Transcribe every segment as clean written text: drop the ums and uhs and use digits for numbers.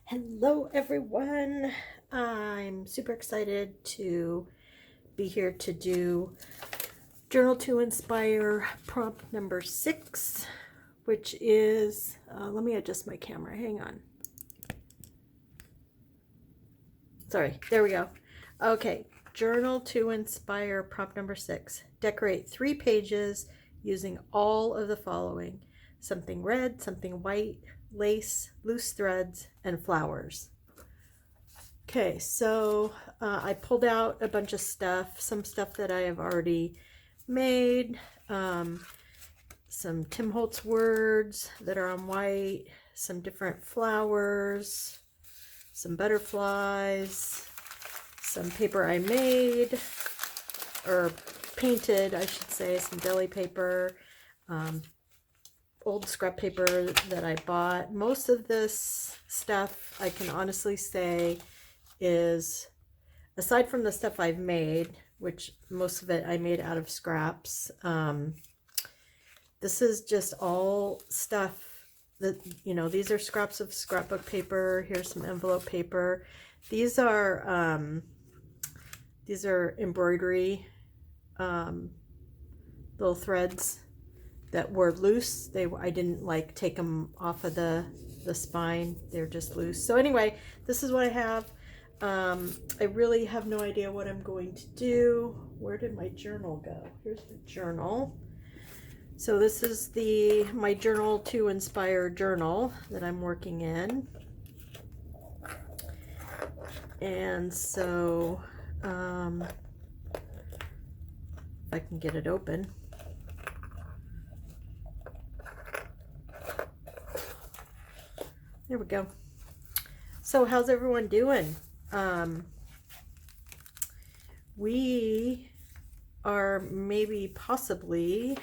Hello, everyone. I'm super excited to be here to do Journal to Inspire prompt number 6, which is, let me adjust my camera. Hang on. Sorry, there we go. Okay, Journal to Inspire prompt number 6. Decorate 3 pages using all of the following: something red, something white, lace, loose threads, and flowers. Okay, so I pulled out a bunch of stuff, some stuff that I have already made, some Tim Holtz words that are on white, some different flowers, some butterflies, some paper I made, or painted, I should say, some deli paper, old scrap paper that I bought. Most of this stuff, I can honestly say, is, aside from the stuff I've made, which most of it I made out of scraps, this is just all stuff that, these are scraps of scrapbook paper. Here's some envelope paper. These are embroidery little threads that were loose. I didn't like take them off of the spine. They're just loose. So anyway, this is what I have. I really have no idea what I'm going to do. Where did my journal go? Here's the journal. So this is my Journal to Inspire journal that I'm working in. And so, if I can get it open. There we go. So how's everyone doing? We are possibly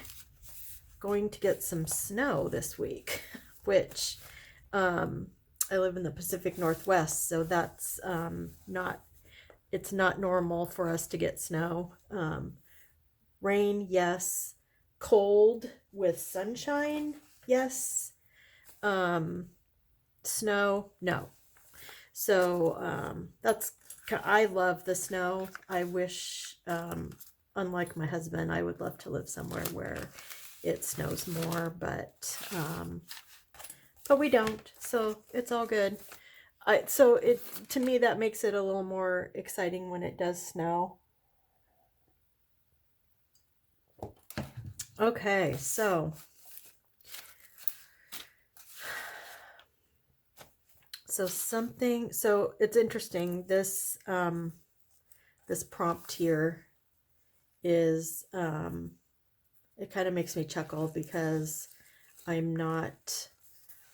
going to get some snow this week, which I live in the Pacific Northwest, so that's it's not normal for us to get snow. Rain, yes. Cold with sunshine, yes. Snow, no. So I love the snow. I wish, unlike my husband, I would love to live somewhere where it snows more, but we don't, so it's all good. To me, that makes it a little more exciting when it does snow. Okay, so it's interesting. This this prompt here is it kind of makes me chuckle because I'm not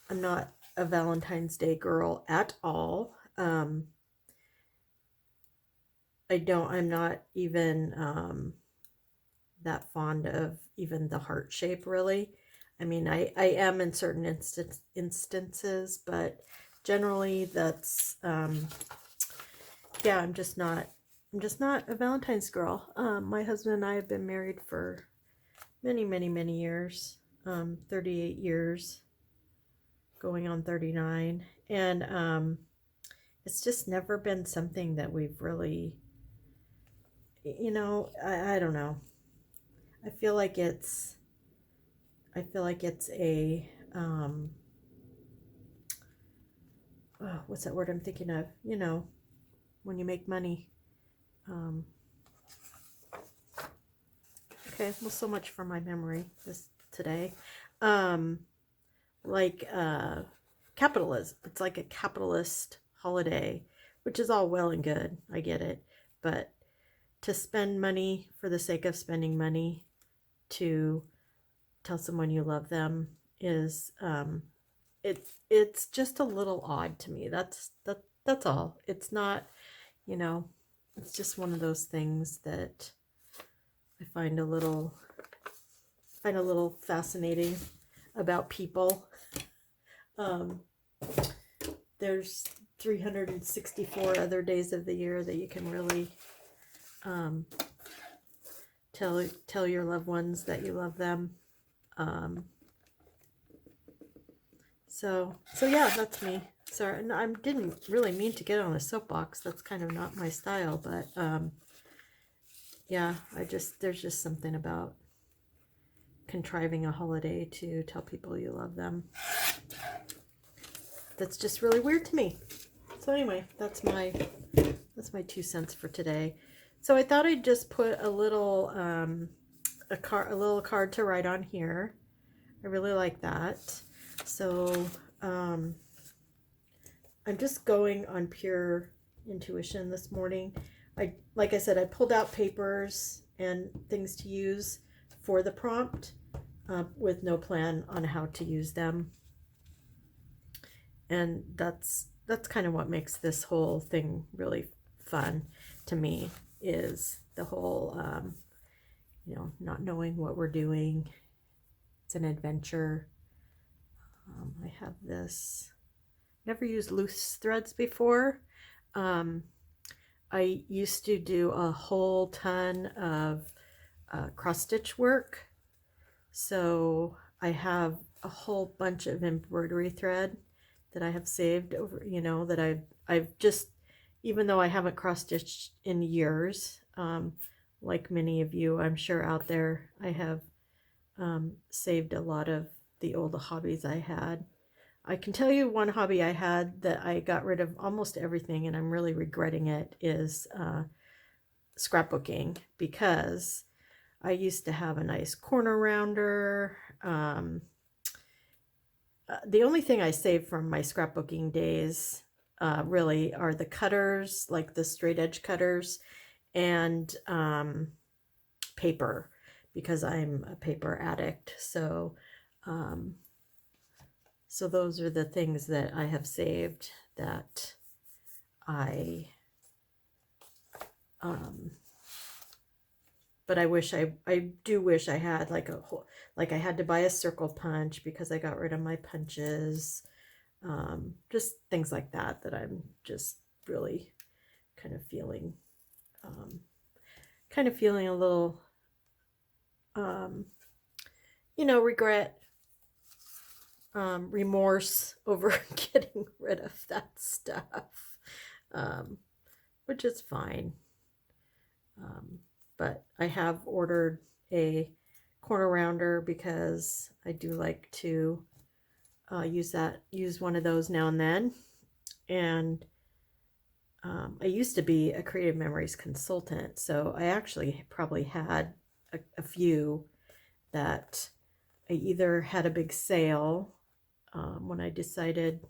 a Valentine's Day girl at all. I'm not even that fond of even the heart shape, really. I mean, I am in certain instances, but generally that's yeah, I'm just not a Valentine's girl. My husband and I have been married for many years, 38 years, going on 39, and it's just never been something that we've really, I don't know. I feel like it's a what's that word I'm thinking of? When you make money. Okay, well, so much for my memory today. Like capitalism. It's like a capitalist holiday, which is all well and good. I get it, but to spend money for the sake of spending money to tell someone you love them is it's just a little odd to me. That's all. It's not, it's just one of those things that I find a little fascinating about people. There's 364 other days of the year that you can really tell your loved ones that you love them. So yeah, that's me. Sorry, and I didn't really mean to get on a soapbox. That's kind of not my style, but yeah, there's just something about contriving a holiday to tell people you love them that's just really weird to me. So anyway, that's my 2 cents for today. So I thought I'd just put a little a little card to write on here. I really like that. So I'm just going on pure intuition this morning. Like I said, I pulled out papers and things to use for the prompt with no plan on how to use them. And that's kind of what makes this whole thing really fun to me, is the whole not knowing what we're doing. It's an adventure. I have this. Never used loose threads before. I used to do a whole ton of cross stitch work, so I have a whole bunch of embroidery thread that I have saved over, that I've just, even though I haven't cross stitched in years, like many of you I'm sure out there, I have saved a lot of the old hobbies I had. I can tell you one hobby I had that I got rid of almost everything, and I'm really regretting it, is scrapbooking, because I used to have a nice corner rounder. The only thing I saved from my scrapbooking days really are the cutters, like the straight edge cutters, and paper, because I'm a paper addict. So so those are the things that I have saved that I but I do wish I had like I had to buy a circle punch because I got rid of my punches. Just things like that I'm just really kind of feeling a little regret, remorse over getting rid of that stuff, which is fine. But I have ordered a corner rounder because I do like to use one of those now and then. And I used to be a Creative Memories consultant, so I actually probably had a few that I either had a big sale when I decided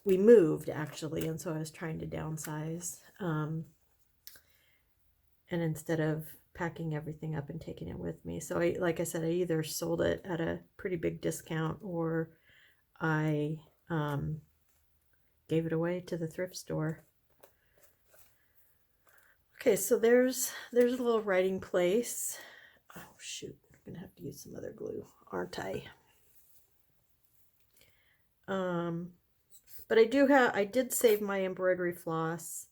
we moved, actually, and so I was trying to downsize. And instead of packing everything up and taking it with me. So like I said, I either sold it at a pretty big discount, or I gave it away to the thrift store. Okay, so there's a little writing place. Oh shoot, I'm gonna have to use some other glue, aren't I? But I did save my embroidery floss,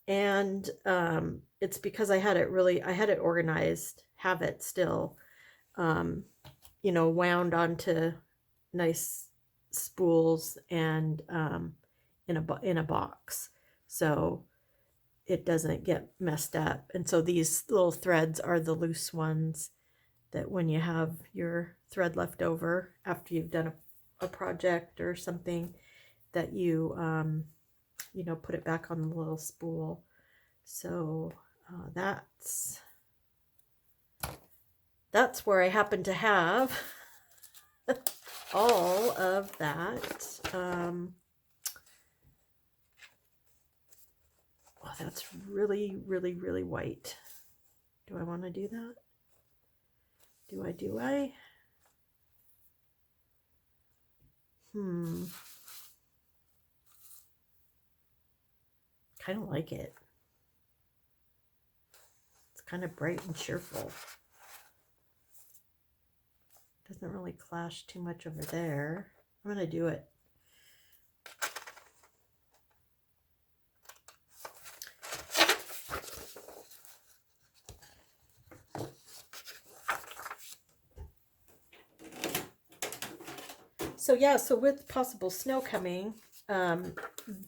and it's because I had it organized, have it still, wound onto nice spools and in a box, so it doesn't get messed up. And so these little threads are the loose ones that when you have your thread left over after you've done a project or something, that you put it back on the little spool. So that's where I happen to have all of that. Oh, that's really, really, really white. Do I want to do that? Do I? Kind of like it. It's kind of bright and cheerful. Doesn't really clash too much over there. I'm going to do it. So yeah, so with possible snow coming, um,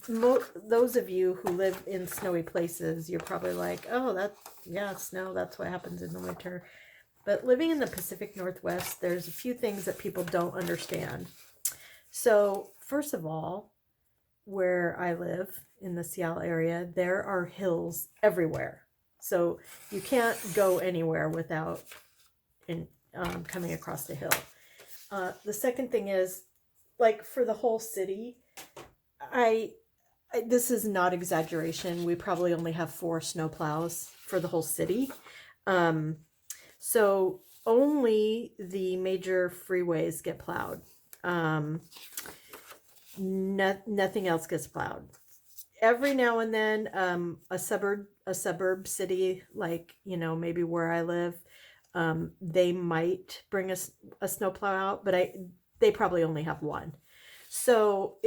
those of you who live in snowy places, you're probably like, oh, yeah, snow, that's what happens in the winter. But living in the Pacific Northwest, there's a few things that people don't understand. So, first of all, where I live in the Seattle area, there are hills everywhere. So you can't go anywhere without coming across the hill. The second thing is, like, for the whole city, this is not exaggeration. We probably only have 4 snowplows for the whole city. So only the major freeways get plowed. Nothing else gets plowed. Every now and then, a suburb city, like, maybe where I live, they might bring a snowplow out, but they probably only have one. So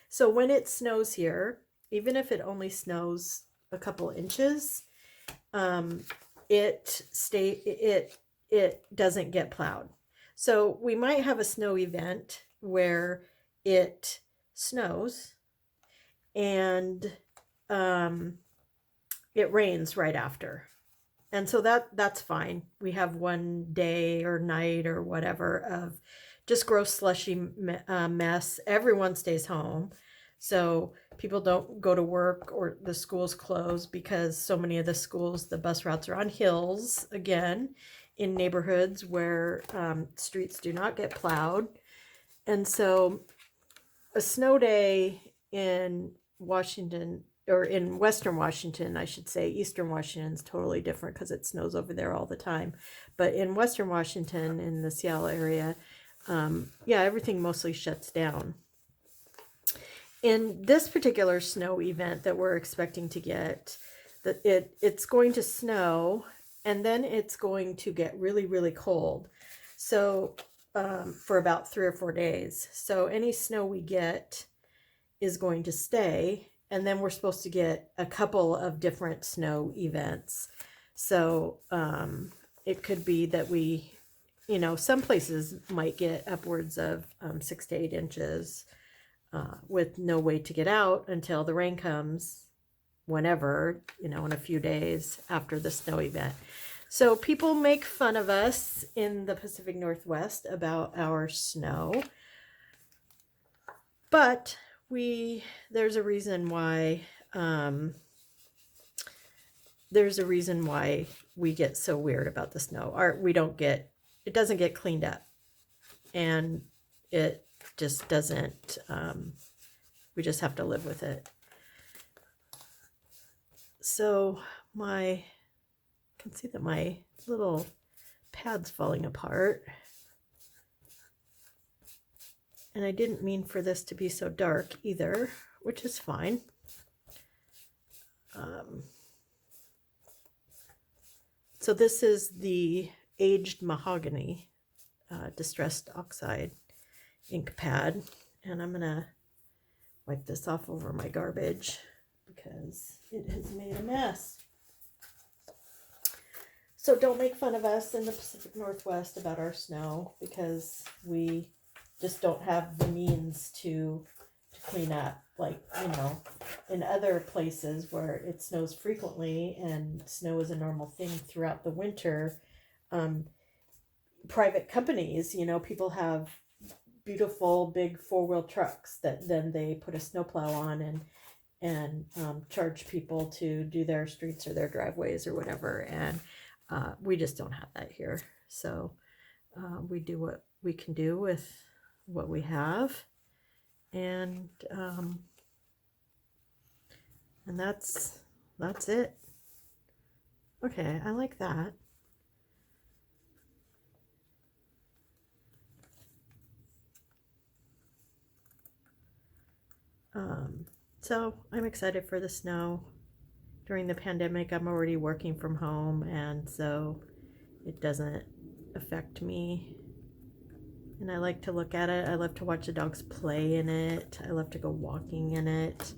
so when it snows here, even if it only snows a couple inches, it doesn't get plowed. So we might have a snow event where it snows and it rains right after. And so that's fine. We have one day or night or whatever of just gross slushy mess. Everyone stays home. So people don't go to work or the schools close because so many of the schools, the bus routes are on hills, again, in neighborhoods where streets do not get plowed. And so a snow day in Washington, or in Western Washington, I should say, Eastern Washington is totally different because it snows over there all the time. But in Western Washington, in the Seattle area, everything mostly shuts down. In this particular snow event that we're expecting to get, it's going to snow and then it's going to get really, really cold. So for about 3 or 4 days. So any snow we get is going to stay. And then we're supposed to get a couple of different snow events. So it could be that we, some places might get upwards of 6 to 8 inches with no way to get out until the rain comes whenever, in a few days after the snow event. So people make fun of us in the Pacific Northwest about our snow. But there's a reason why we get so weird about the snow. It doesn't get cleaned up, and it just doesn't. We just have to live with it. So I can see that my little pad's falling apart. And I didn't mean for this to be so dark either, which is fine. So this is the aged mahogany distressed oxide ink pad. And I'm going to wipe this off over my garbage because it has made a mess. So don't make fun of us in the Pacific Northwest about our snow, because we just don't have the means to clean up. Like, in other places where it snows frequently and snow is a normal thing throughout the winter, private companies, people have beautiful big 4-wheel trucks that then they put a snowplow on and charge people to do their streets or their driveways or whatever. And we just don't have that here. So we do what we can do with what we have, and that's it. Okay, I like that. So I'm excited for the snow. During the pandemic, I'm already working from home, and so it doesn't affect me. And I like to look at it. I love to watch the dogs play in it. I love to go walking in it.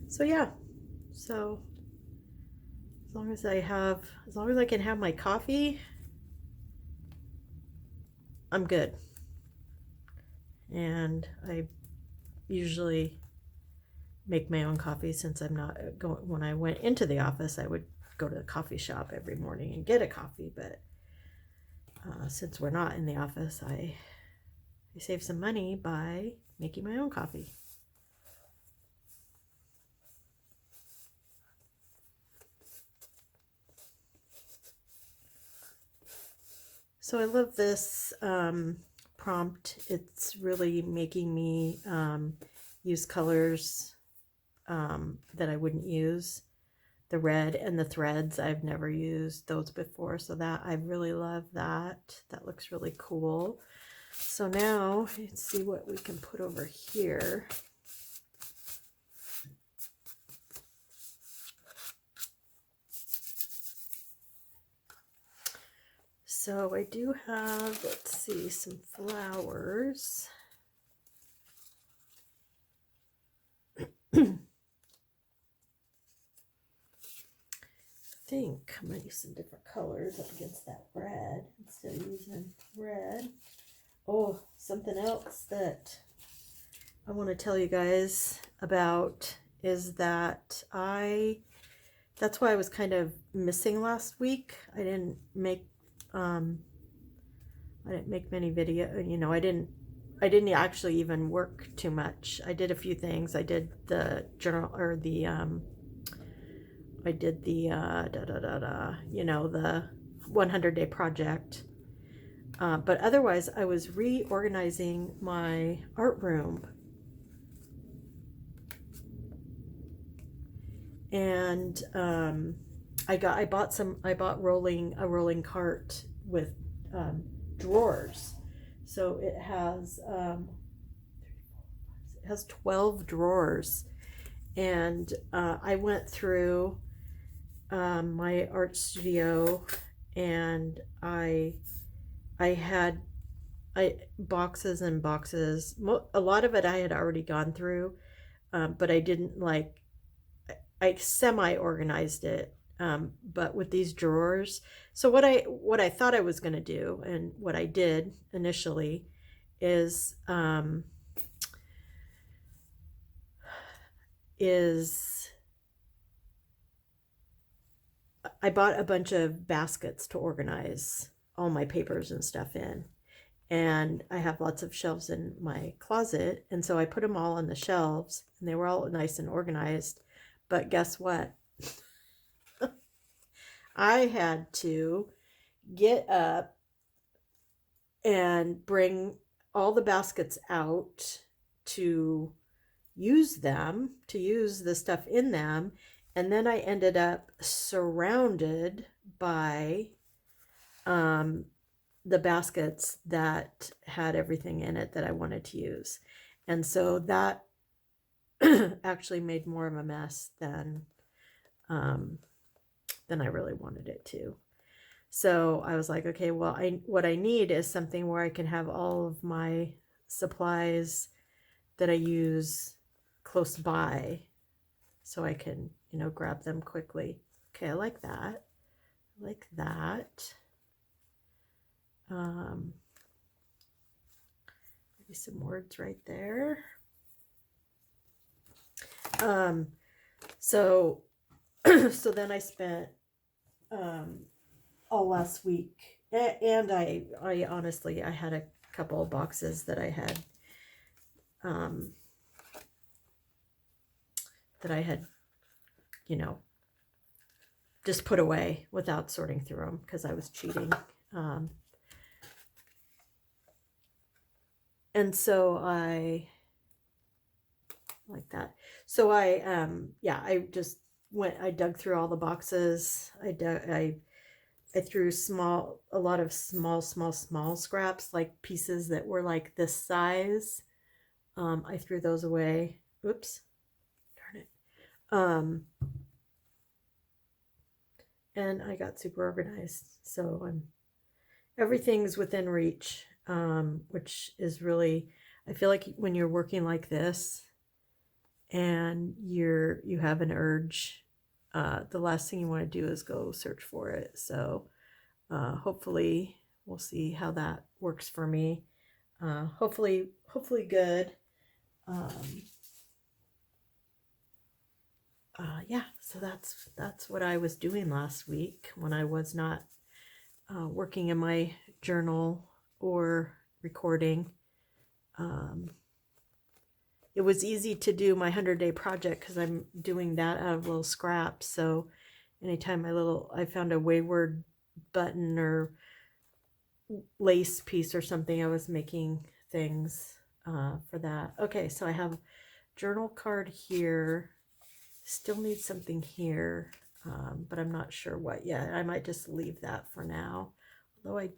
So yeah. So as long as I can have my coffee, I'm good. and I usually make my own coffee since I'm not going. When I went into the office, I would go to the coffee shop every morning and get a coffee, but since we're not in the office, I save some money by making my own coffee. So I love this prompt. It's really making me use colors that I wouldn't use. The red and the threads, I've never used those before, so that I really love that. That looks really cool. So now let's see what we can put over here. So I do have, let's see, some flowers. I think I might use some different colors up against that red instead of using red. Oh, something else that I want to tell you guys about is that that's why I was kind of missing last week. I didn't make many videos, I didn't actually even work too much. I did a few things. I did the journal, or the I did the the 100-day project. But otherwise, I was reorganizing my art room, and I bought a rolling cart with drawers. So it has 12 drawers, and I went through my art studio, and I had boxes and boxes. A lot of it I had already gone through, but I didn't I semi-organized it. But with these drawers, so what I thought I was going to do, and what I did initially, is I bought a bunch of baskets to organize all my papers and stuff in. And I have lots of shelves in my closet. And so I put them all on the shelves, and they were all nice and organized. But guess what? I had to get up and bring all the baskets out to use the stuff in them. And then I ended up surrounded by the baskets that had everything in it that I wanted to use. And so that actually made more of a mess than I really wanted it to. So I was like, okay, well, what I need is something where I can have all of my supplies that I use close by, so I can, grab them quickly. Okay, I like that. I like that. Maybe some words right there. So so then I spent all last week, and I honestly, I had a couple of boxes that I had just put away without sorting through them, because I was cheating. And so I like that. So I just I dug through all the boxes. I threw a lot of small scraps, like pieces that were like this size. I threw those away. Oops, darn it. And I got super organized. So everything's within reach, which is really, I feel like when you're working like this and you have an urge, the last thing you want to do is go search for it. So hopefully we'll see how that works for me. Hopefully good. Yeah, so that's what I was doing last week when I was not working in my journal or recording. It was easy to do my 100-day project because I'm doing that out of little scraps. So anytime I found a wayward button or lace piece or something, I was making things for that. Okay, so I have journal card here. Still need something here, but I'm not sure what yet. I might just leave that for now. Although I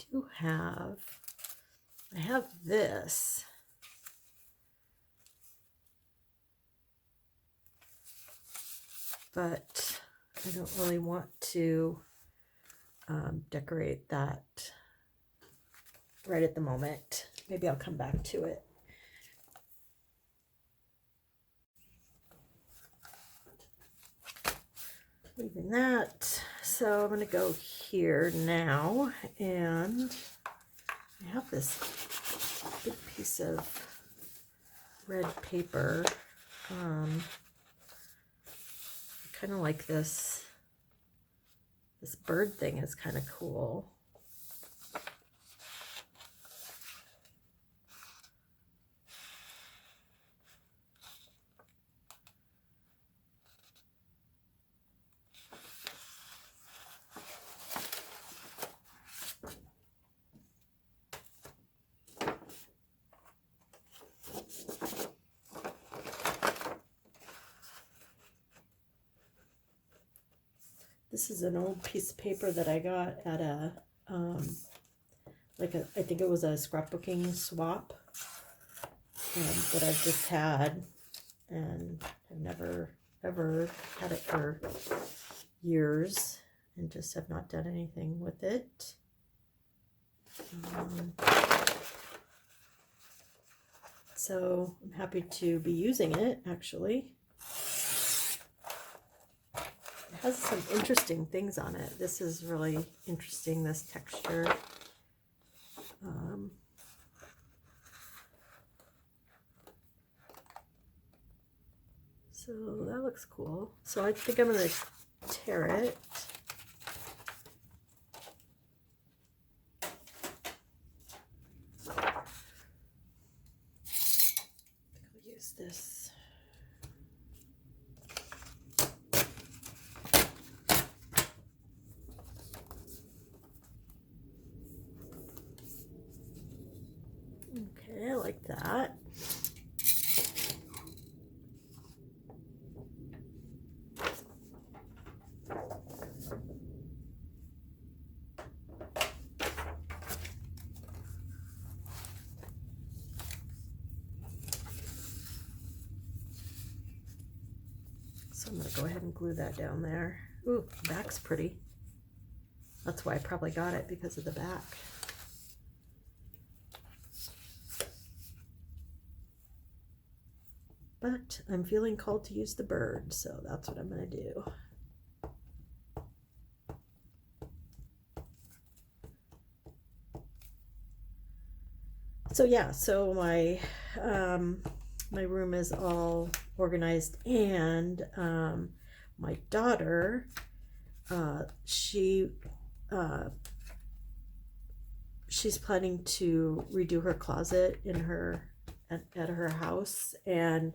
have this. But I don't really want to decorate that right at the moment. Maybe I'll come back to it. Leaving that. So I'm going to go here now, and I have this big piece of red paper. Kind of like this bird thing is kind of cool. This is an old piece of paper that I got at a, I think it was a scrapbooking swap that I've just had, and I've never, ever had it for years and just have not done anything with it. So I'm happy to be using it, actually. Has some interesting things on it. This is really interesting, this texture. So that looks cool. So I think I'm going to tear it. I'll use this. Okay, I like that. So I'm going to go ahead and glue that down there. Ooh, the back's pretty. That's why I probably got it, because of the back. But I'm feeling called to use the bird, so that's what I'm going to do. So yeah, so my my room is all organized, and my daughter, she's planning to redo her closet in her at her house, and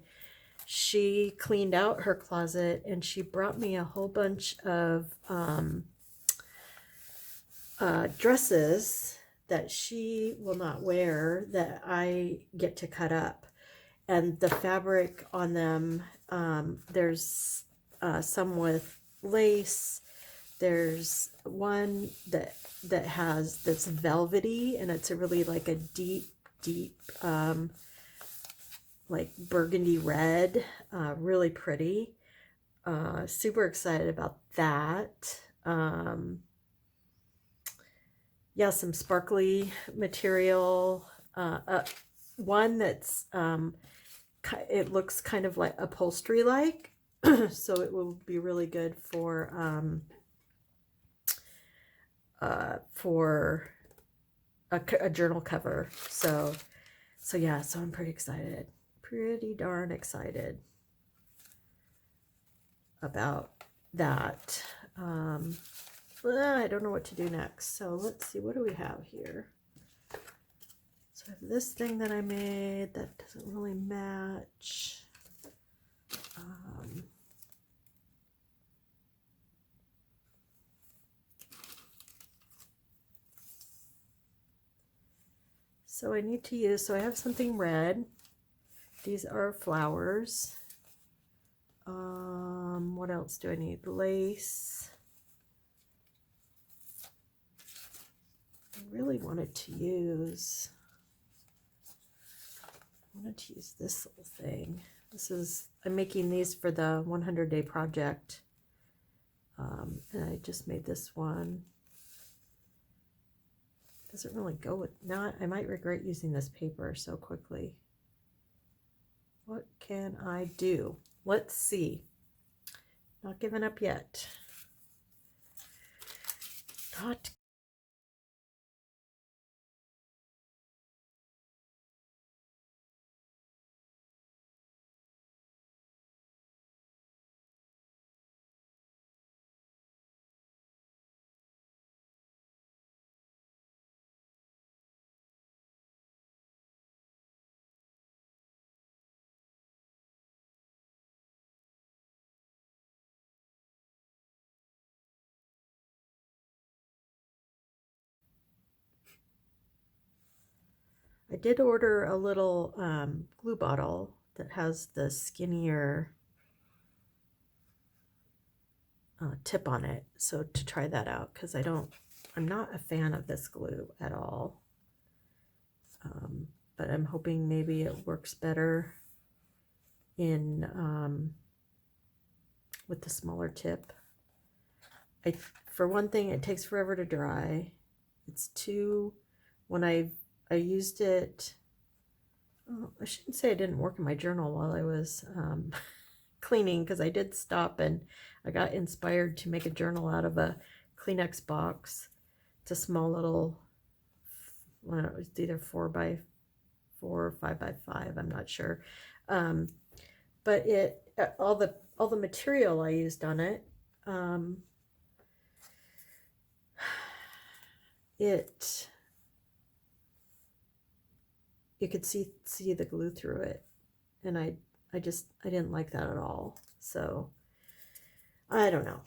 she cleaned out her closet, and she brought me a whole bunch of dresses that she will not wear that I get to cut up. And the fabric on them, there's some with lace. There's one that has this velvety, and it's a really like a deep like burgundy red, really pretty. Super excited about that. Yeah, some sparkly material. One that's it looks kind of like upholstery like, so it will be really good for a journal cover. So So yeah, so I'm pretty excited. Pretty darn excited about that. I don't know what to do next. So let's see, what do we have here? So I have this thing that I made that doesn't really match. So I need to use, so I have something red. These are flowers. What else do I need? Lace. I really wanted to use this little thing. This is, I'm making these for the 100-day project. And I just made this one. Doesn't really go with, now I might regret using this paper so quickly. What can I do? Let's see. Not giving up yet. Not. I did order a little glue bottle that has the skinnier tip on it, so to try that out, because I'm not a fan of this glue at all, but I'm hoping maybe it works better in with the smaller tip. For one thing, it takes forever to dry. It's too, when I used it, oh, I shouldn't say I didn't work in my journal while I was cleaning, because I did stop and I got inspired to make a journal out of a Kleenex box. It's a small little, well, it's either 4x4 or 5x5, I'm not sure. But it, all the material I used on it, you could see the glue through it, and I didn't like that at all. So I don't know,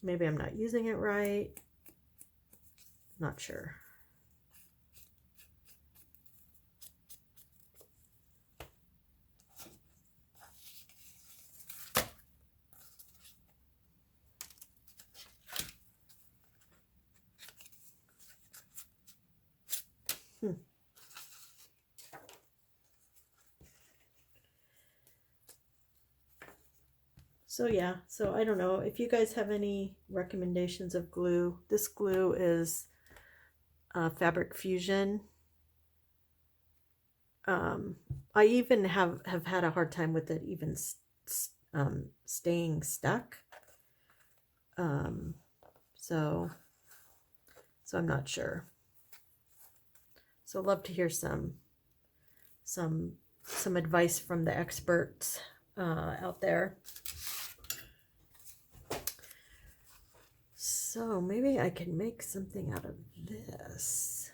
maybe I'm not using it right, not sure. So yeah, so I don't know if you guys have any recommendations of glue. This glue is Fabric Fusion. I even have had a hard time with it even staying stuck. So I'm not sure. So I'd love to hear some advice from the experts out there. So maybe I can make something out of this.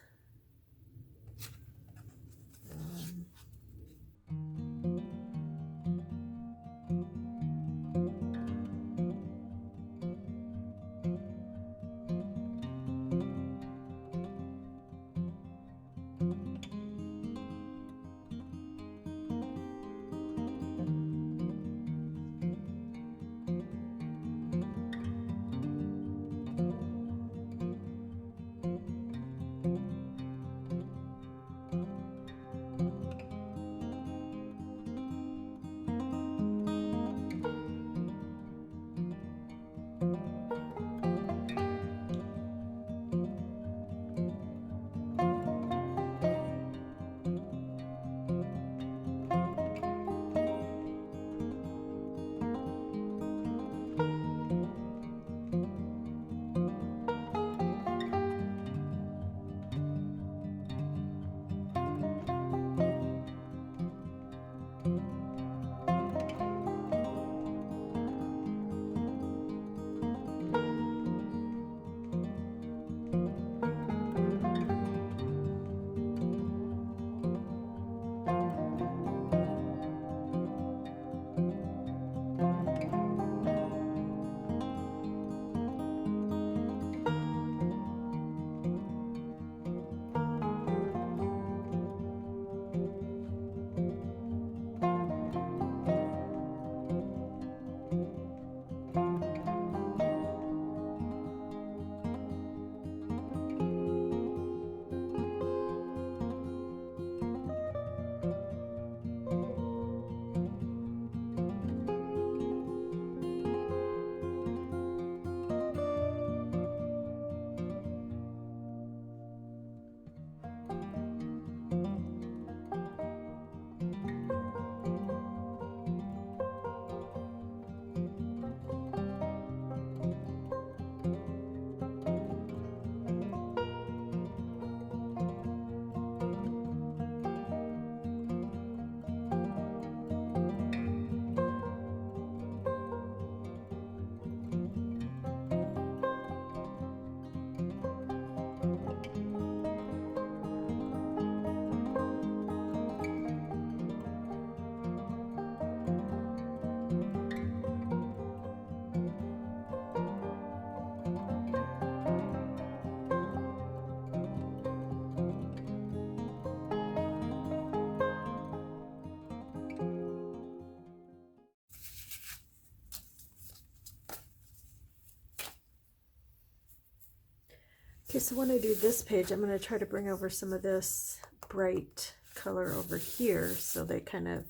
Okay, so when I do this page, I'm going to try to bring over some of this bright color over here so they kind of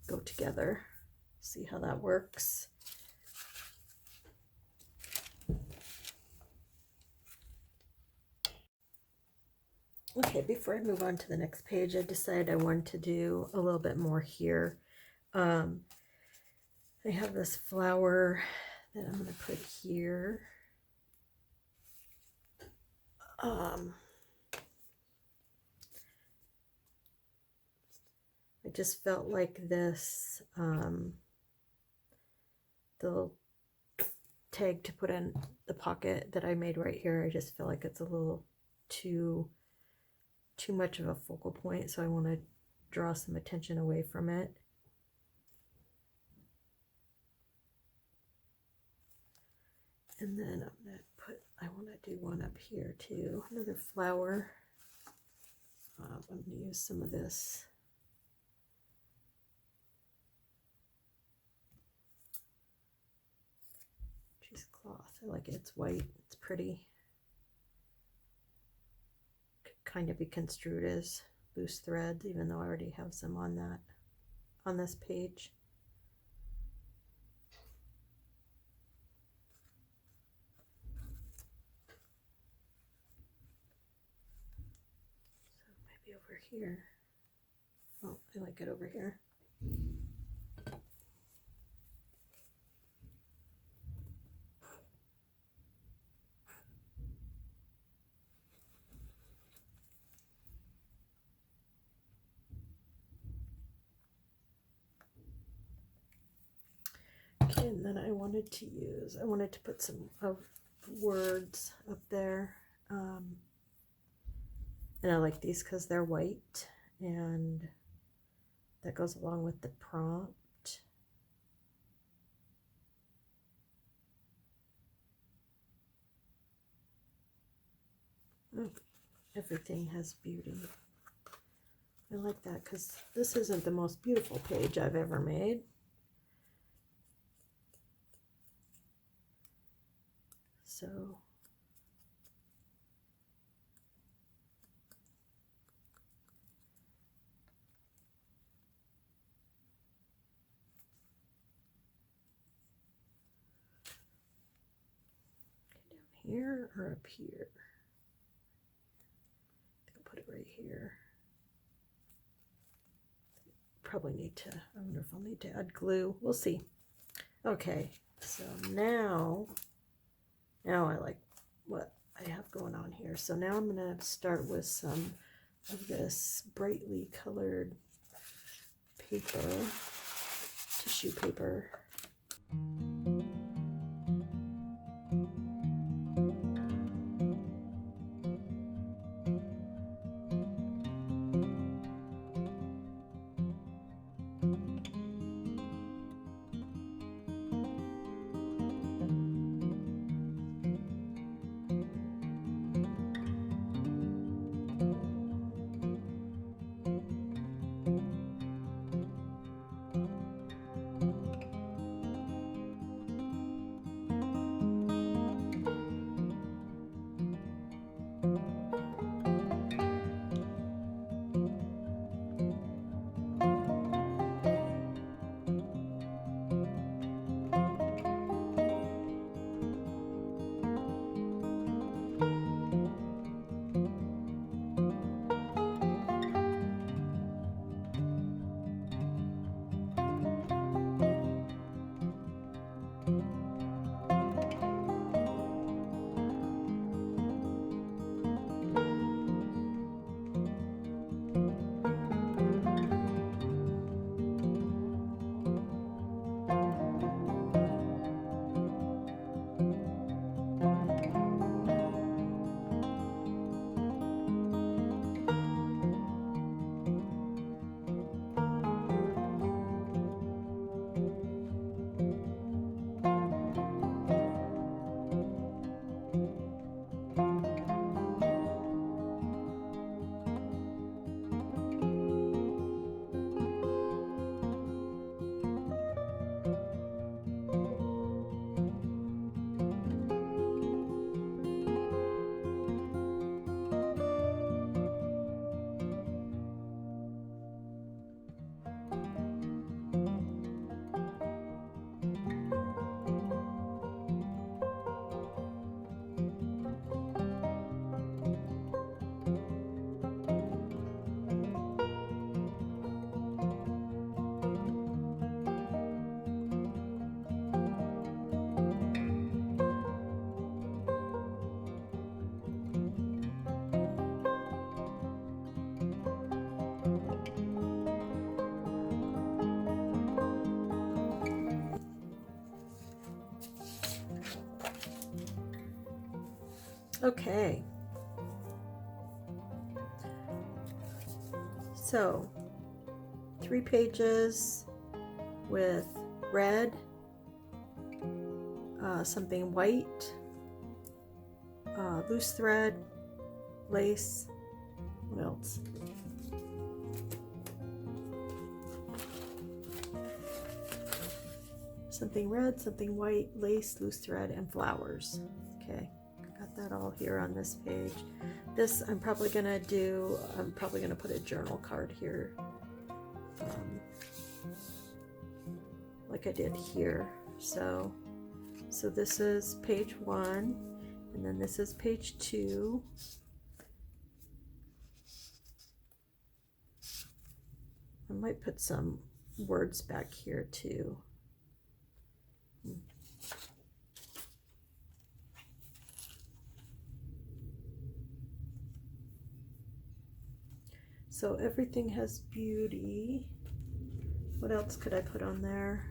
go together. See how that works. Okay, before I move on to the next page, I decided I wanted to do a little bit more here. I have this flower that I'm going to put here. I just felt like this, the little tag to put in the pocket that I made right here, I just feel like it's a little too much of a focal point, so I want to draw some attention away from it. And then I'm going to I want to do one up here too, another flower. I'm going to use some of this cheesecloth. I like it. It's white. It's pretty. Could kind of be construed as loose threads, even though I already have some on this page. So maybe over here. Oh, I like it over here. Okay, and then I wanted to put some words up there. And I like these because they're white, and that goes along with the prompt. Oh, everything has beauty. I like that because this isn't the most beautiful page I've ever made. So down here or up here? I think I'll put it right here. Probably need to, I wonder if I'll need to add glue. We'll see. Okay, so now I like what I have going on here. So now I'm going to start with some of this brightly colored paper, tissue paper. Okay. So 3 pages with red, something white, loose thread, lace. What else? Something red, something white, lace, loose thread, and flowers. Okay, got that all here on this page. This I'm probably gonna put a journal card here, like I did here. So this is page 1, and then this is page 2. I might put some words back here too. So everything has beauty. What else could I put on there?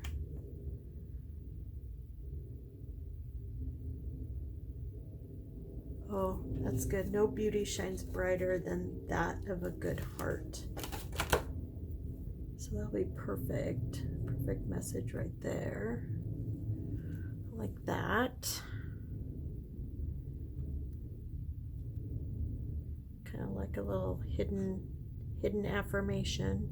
Oh, that's good. No beauty shines brighter than that of a good heart. So that'll be perfect. Perfect message right there. Like that. Kind of like a little hidden affirmation.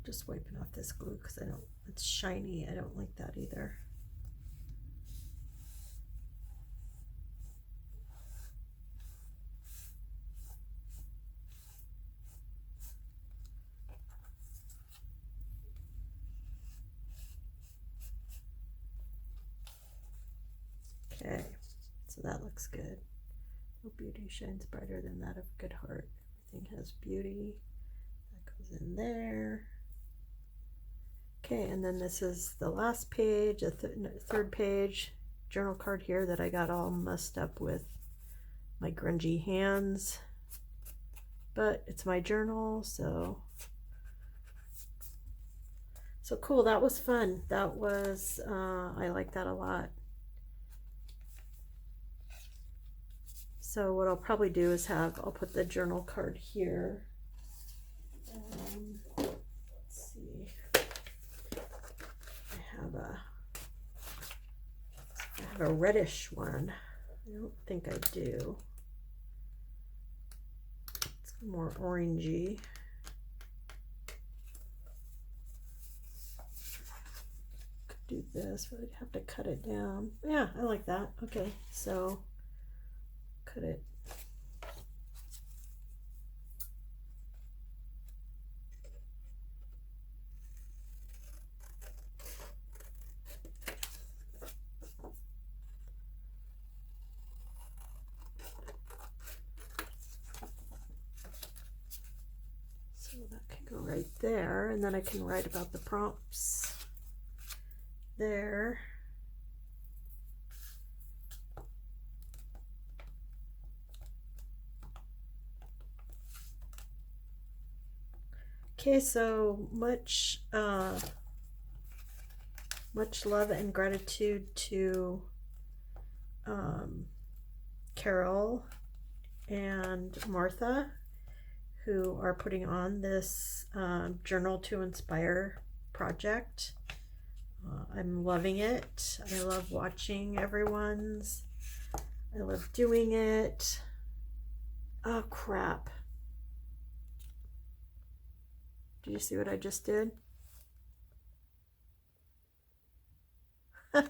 Just wiping off this glue because it's shiny. I don't like that either. Okay, so that looks good. No beauty shines brighter than that of a good heart. Everything has beauty. That goes in there. Okay, and then this is the last page, a third page journal card here that I got all messed up with my grungy hands, but it's my journal, so cool. That was fun. That was I like that a lot. So what I'll probably do is I'll put the journal card here. Let's see. I have a reddish one. I don't think I do. It's more orangey. Could do this, but I'd have to cut it down. Yeah, I like that. Okay, so cut it. Right there, and then I can write about the prompts there. Okay, so much love and gratitude to Carol and Martha, who are putting on this Journal to Inspire project. I'm loving it. I love watching everyone's. I love doing it. Oh, crap. Do you see what I just did? Okay,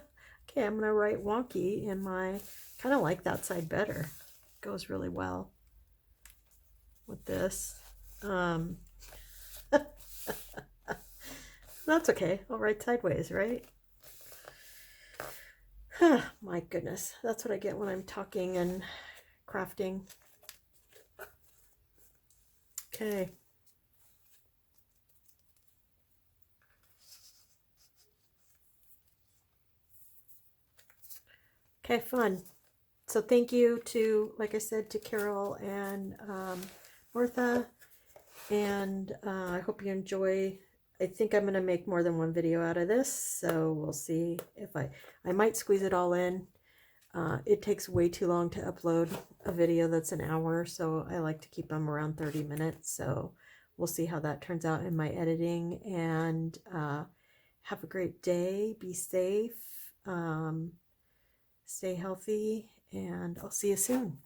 I'm going to write wonky in my, kind of like that side better. Goes really well with this. That's okay. I'll write sideways, right? My goodness, that's what I get when I'm talking and crafting. Okay. Okay, fun. So thank you to, like I said, to Carol and Martha, and I hope you enjoy. I think I'm going to make more than one video out of this, so we'll see if I might squeeze it all in. It takes way too long to upload a video that's an hour, so I like to keep them around 30 minutes, so we'll see how that turns out in my editing, and have a great day, be safe, stay healthy, and I'll see you soon.